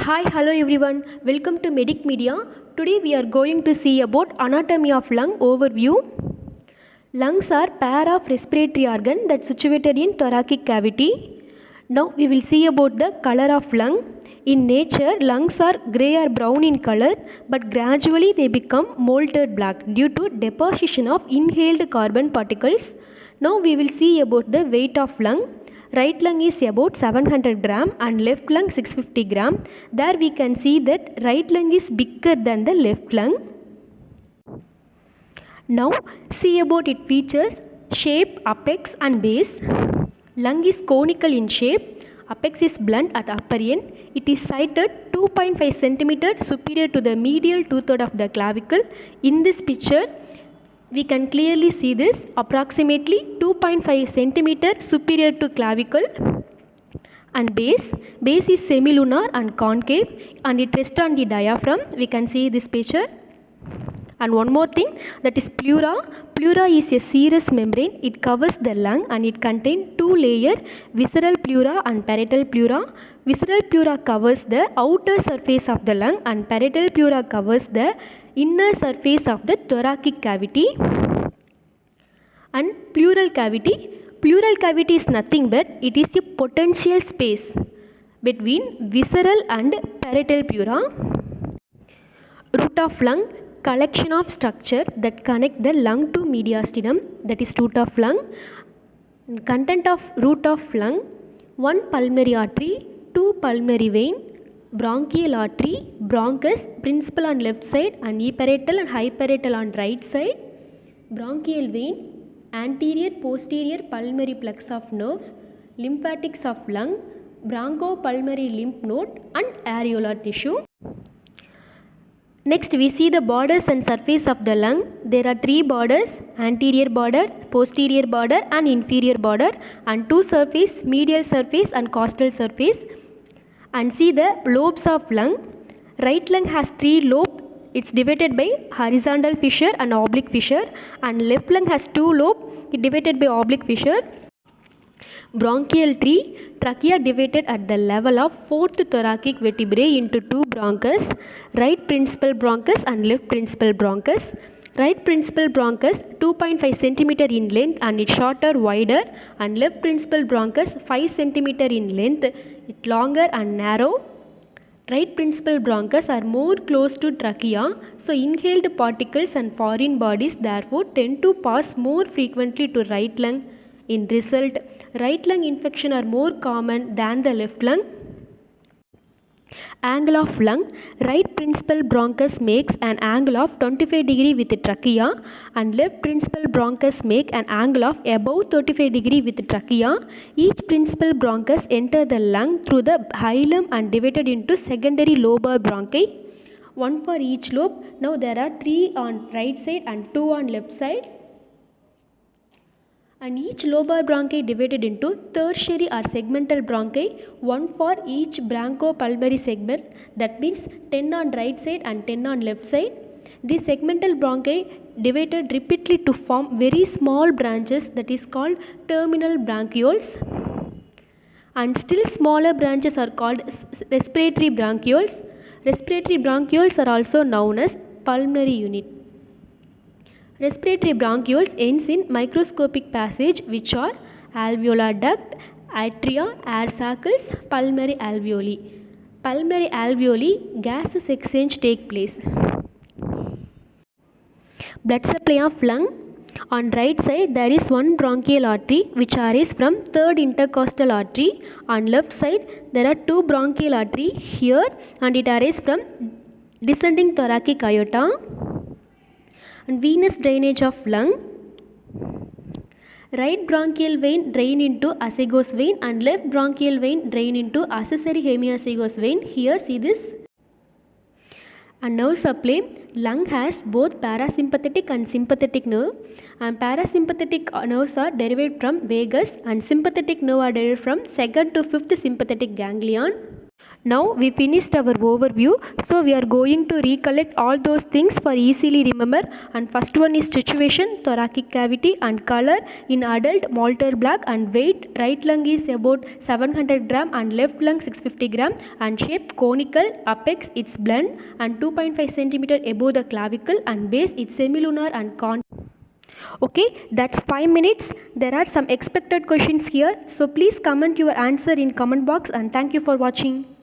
Hi, hello everyone. Welcome to Medic Media. Today we are going to see about anatomy of lung overview. Lungs are pair of respiratory organ that situated in thoracic cavity. Now we will see about the color of lung. In nature, lungs are grey or brown in color, but gradually they become molted black due to deposition of inhaled carbon particles. Now we will see about the weight of lung. Right lung is about 700 gram and left lung 650 gram. There we can see that right lung is bigger than the left lung. Now see about its features: shape, apex and base. Lung is conical in shape. Apex is blunt at upper end. It is sited 2.5 cm superior to the medial two-thirds of the clavicle. In this picture, we can clearly see this, approximately 2.5 cm superior to clavicle. And base is semilunar and concave and it rests on the diaphragm. We can see this picture. And one more thing, that is pleura. Pleura is a serous membrane. It covers the lung and it contains two layers, visceral pleura and parietal pleura. Visceral pleura covers the outer surface of the lung and parietal pleura covers the inner surface of the thoracic cavity. And pleural cavity. Pleural cavity is nothing but it is a potential space between visceral and parietal pleura. Root of lung, collection of structure that connect the lung to mediastinum, that is root of lung. Content of root of lung: 1 pulmonary artery, 2 pulmonary vein, bronchial artery, bronchus, principal on left side and eparietal and hyparietal on right side, bronchial vein, anterior posterior pulmonary plex of nerves, lymphatics of lung, bronchopulmonary lymph node and areolar tissue. Next we see the borders and surface of the lung. There are 3 borders: anterior border, posterior border and inferior border, and 2 surface, medial surface and costal surface. And see the lobes of lung. Right lung has 3 lobes. It's divided by horizontal fissure and oblique fissure, and left lung has 2 lobes. It divided by oblique fissure. Bronchial tree. Trachea divided at the level of 4th thoracic vertebrae into 2 bronchus, right principal bronchus and left principal bronchus. Right principal bronchus 2.5 cm in length and it's shorter, wider, and left principal bronchus 5 cm in length, it longer and narrow. Right principal bronchus are more close to trachea, so inhaled particles and foreign bodies therefore tend to pass more frequently to right lung. In result, right lung infection are more common than the left lung. Angle of lung. Right principal bronchus makes an angle of 25 degree with trachea and left principal bronchus make an angle of above 35 degree with trachea. Each principal bronchus enter the lung through the hilum and divided into secondary lobar bronchi, 1 for each lobe. Now there are 3 on right side and 2 on left side. And each lobar bronchi divided into tertiary or segmental bronchi, 1 for each bronchopulmonary segment, that means 10 on right side and 10 on left side. These segmental bronchi divided repeatedly to form very small branches, that is called terminal bronchioles, and still smaller branches are called respiratory bronchioles. Respiratory bronchioles are also known as pulmonary unit. Respiratory bronchioles ends in microscopic passage which are alveolar duct, atria, air sacs, pulmonary alveoli. Pulmonary alveoli, gases exchange take place. Blood supply of lung. On right side there is 1 bronchial artery which arises from 3rd intercostal artery. On left side there are 2 bronchial artery here and it arises from descending thoracic aorta. And venous drainage of lung. Right bronchial vein drain into azygos vein and left bronchial vein drain into accessory hemiazygos vein. Here see this. And nerve supply. Lung has both parasympathetic and sympathetic nerve, and parasympathetic nerves are derived from vagus and sympathetic nerve are derived from 2nd to 5th sympathetic ganglion. Now we finished our overview, so we are going to recollect all those things for easily remember. And first one is situation, thoracic cavity and color in adult Malter black, and weight, right lung is about 700 gram and left lung 650 gram, and shape conical, apex it's blunt and 2.5 centimeter above the clavicle, and base it's semilunar and con. Okay, that's 5 minutes. There are some expected questions here, so please comment your answer in comment box, and thank you for watching.